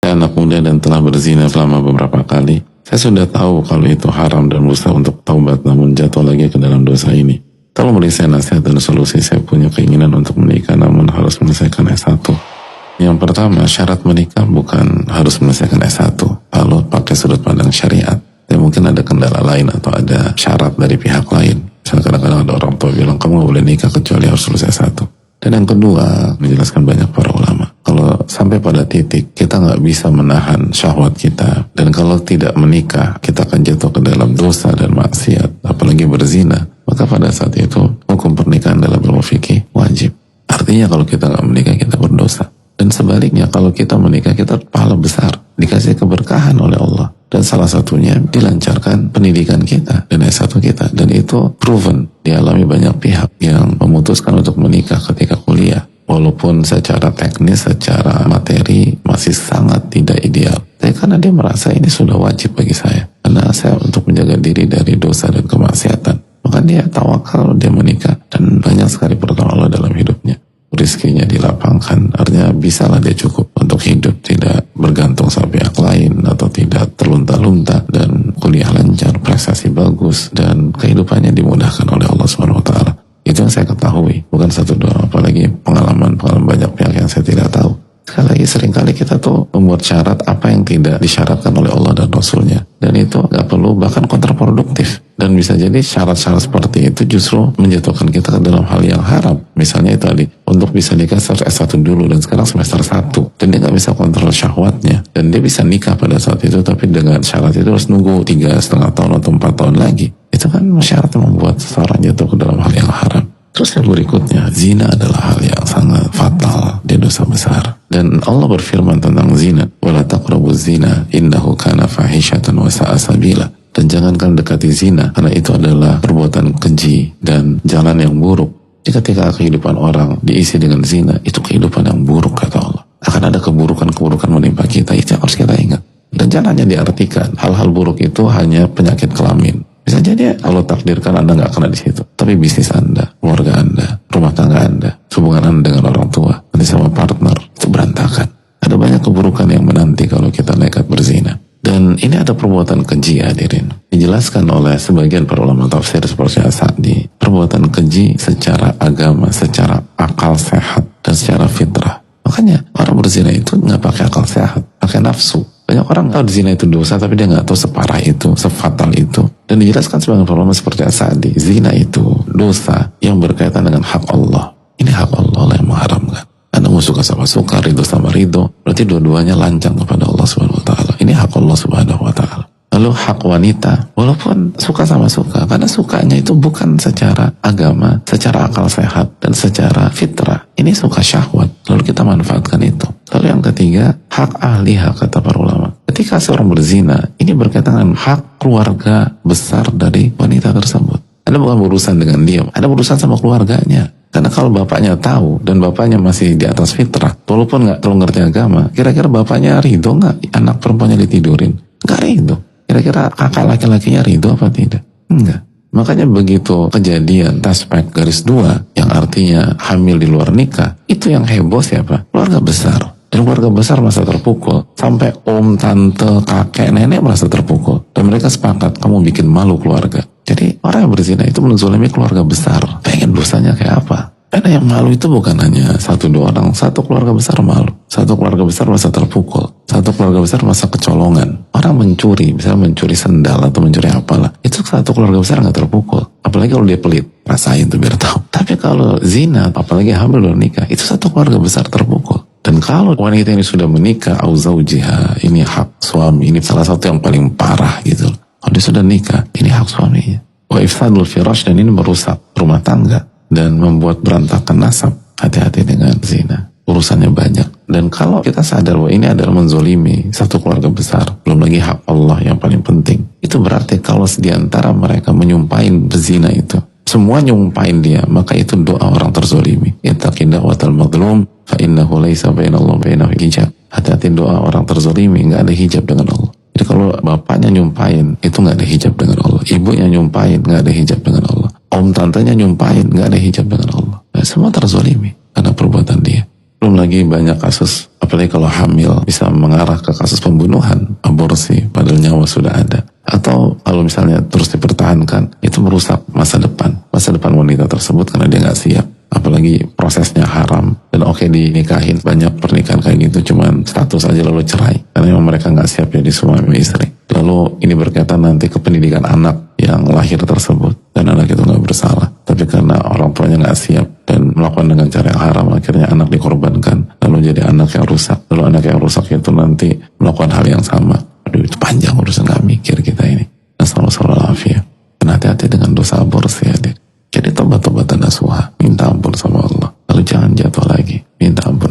Saya anak muda dan telah berzina selama beberapa kali. Saya sudah tahu kalau itu haram dan berusaha untuk taubat, namun jatuh lagi ke dalam dosa ini. Tolong beri saya nasihat dan solusi. Saya punya keinginan untuk menikah namun harus menyelesaikan S1. Yang pertama, syarat menikah bukan harus menyelesaikan S1 lalu pakai sudut pandang syariat. Ya mungkin ada kendala lain atau ada syarat dari pihak lain. Misalnya kadang-kadang ada orang tua bilang kamu gak boleh nikah kecuali harus lulus S1. Dan yang kedua, menjelaskan banyak para ulama, kalau sampai pada titik kita nggak bisa menahan syahwat kita, dan kalau tidak menikah kita akan jatuh ke dalam dosa dan maksiat, apalagi berzina, maka pada saat itu hukum pernikahan dalam ilmu fikih wajib. Artinya kalau kita nggak menikah kita berdosa. Dan sebaliknya kalau kita menikah kita pahala besar, dikasih keberkahan oleh Allah. Dan salah satunya dilancarkan pendidikan kita dan S1 kita. Dan itu proven, dialami banyak pihak yang memutuskan untuk menikah ketika kuliah. Walaupun secara teknis, secara materi masih sangat tidak ideal. Tapi karena dia merasa ini sudah wajib bagi saya. Karena saya untuk menjaga diri dari dosa dan kemaksiatan. Maka dia tawakal, dia menikah. Dan banyak sekali pertolongan Allah dalam hidupnya. Rizkinya dilapangkan, artinya bisalah dia cukup untuk hidup, tidak bergantung sama pihak lain atau tidak terlunta-lunta, dan kuliah lancar, prestasi bagus, dan kehidupannya dimudahkan oleh Allah SWT. Itu yang saya ketahui, bukan satu dua, apalagi pengalaman banyak pihak yang saya tidak tahu. Sekali lagi, seringkali kita tuh membuat syarat apa yang tidak disyaratkan oleh Allah dan Rasulnya, dan itu gak perlu, bahkan kontraproduktif. Dan bisa jadi syarat-syarat seperti itu justru menjatuhkan kita ke dalam hal yang haram. Misalnya itu tadi, untuk bisa nikah harus S1 dulu, dan sekarang semester 1, dan dia gak bisa kontrol syahwatnya, dan dia bisa nikah pada saat itu, tapi dengan syarat itu harus nunggu 3,5 tahun atau 4 tahun lagi. Itu kan syarat yang membuat seseorang jatuh ke dalam hal yang haram. Terus yang berikutnya, zina adalah hal yang sangat fatal, dia dosa besar. Dan Allah berfirman tentang zina, wala taqrabuz zina innahu kana fahishatan wa sa'a sabila. Dan jangan kalian dekati zina, karena itu adalah perbuatan keji dan jalan yang buruk. Jadi ketika kehidupan orang diisi dengan zina, itu kehidupan yang buruk kata Allah. Akan ada keburukan-keburukan menimpa kita, itu yang harus kita ingat. Dan jangan hanya diartikan hal-hal buruk itu hanya penyakit kelamin. Bisa jadi Allah takdirkan Anda nggak kena di situ, tapi bisnis Anda, keluarga Anda, rumah tangga Anda, hubungan Anda dengan orang tua, nanti sama partner, itu berantakan. Ada banyak keburukan yang menanti kalau kita nekat berzina. Dan ini ada perbuatan keji, hadirin. Dijelaskan oleh sebagian para ulama tafsir seperti As-Sa'di, perbuatan keji secara agama, secara akal sehat, dan secara fitrah. Makanya orang berzina itu nggak pakai akal sehat, pakai nafsu. Banyak orang tahu zina itu dosa, tapi dia nggak tahu separah itu, sefatal itu. Dan dijelaskan sebagian para ulama seperti As-Sa'di, zina itu dosa yang berkaitan dengan hak Allah. Ini hak Allah yang mengharamkan. Anda mau suka sama suka, ridho sama ridho, berarti dua-duanya lancang kepada Allah SWT. Ini hak Allah SWT. Lalu hak wanita, walaupun suka sama suka, karena sukanya itu bukan secara agama, secara akal sehat, dan secara fitrah. Ini suka syahwat, lalu kita manfaatkan itu. Lalu yang ketiga, hak ahliha, kata para ulama. Ketika seorang berzina, ini berkaitan dengan hak keluarga besar dari wanita tersebut. Anda bukan berurusan dengan dia, Anda berurusan sama keluarganya. Karena kalau bapaknya tahu dan bapaknya masih di atas fitrah, walaupun nggak terlalu ngerti agama, kira-kira bapaknya ridho nggak anak perempuannya ditidurin? Nggak ridho. Kira-kira kakak laki-lakinya ridho apa tidak? Enggak. Makanya begitu kejadian taspek garis 2 yang artinya hamil di luar nikah, itu yang heboh siapa? Keluarga besar. Dan keluarga besar merasa terpukul. Sampai om, tante, kakek, nenek merasa terpukul. Dan mereka sepakat, kamu bikin malu keluarga. Jadi orang yang berzina itu menzalimi keluarga besar. Pengen dosanya kayak apa? Karena yang malu itu bukan hanya 1-2 orang. Satu keluarga besar malu. Satu keluarga besar merasa terpukul. Satu keluarga besar merasa kecolongan. Orang mencuri, misalnya mencuri sendal atau mencuri apalah. Itu satu keluarga besar gak terpukul. Apalagi kalau dia pelit. Rasain tuh biar tahu. Tapi kalau zina, apalagi hamil dan nikah, itu satu keluarga besar terpukul. Dan kalau wanita ini sudah menikah, auzaujiha, ini hak suami, ini salah satu yang paling parah gitu. Kalau dia sudah nikah, ini hak suaminya. Wa ifsadul firash, dan ini merusak rumah tangga dan membuat berantakan nasab. Hati-hati dengan zina, urusannya banyak. Dan kalau kita sadar bahwa ini adalah menzolimi satu keluarga besar, belum lagi hak Allah yang paling penting, itu berarti kalau diantara mereka menyumpahin berzina itu, semua nyumpahin dia, maka itu doa orang terzolimi. Ittaqi da'watal madlum fa innahu laisa bainallahi wa bainahu hijab. Hati-hati doa orang terzolimi, nggak ada hijab dengan Allah. Jadi kalau bapaknya nyumpahin, itu nggak ada hijab dengan Allah. Ibunya nyumpahin, nggak ada hijab dengan Allah. Om tantenya nyumpahin, nggak ada hijab dengan Allah. Nah, semua terzolimi karena perbuatan dia. Belum lagi banyak kasus, apalagi kalau hamil, bisa mengarah ke kasus pembunuhan, aborsi, padahal nyawa sudah ada. Atau kalau misalnya terus dipertahankan, itu merusak masa depan wanita tersebut karena dia nggak siap. Apalagi prosesnya haram. Dan oke, dinikahin, banyak pernikahan kayak gitu, cuman status aja lalu cerai. Karena memang mereka nggak siap jadi suami istri. Lalu ini berkaitan nanti ke pendidikan anak yang lahir tersebut. Dan anak itu nggak bersalah. Tapi karena orang tuanya nggak siap dan melakukan dengan cara yang haram, akhirnya anak dikorbankan. Lalu jadi anak yang rusak. Lalu anak yang rusak itu nanti melakukan hal yang sama. Aduh, itu panjang urusan, nggak mikir kita ini. Nasallallahu alaihi. Dan hati-hati dengan dosa aborsi ya, Jadi tobat-tobatan nasuha, minta ampun sama Allah. Lalu jangan jatuh lagi, minta ampun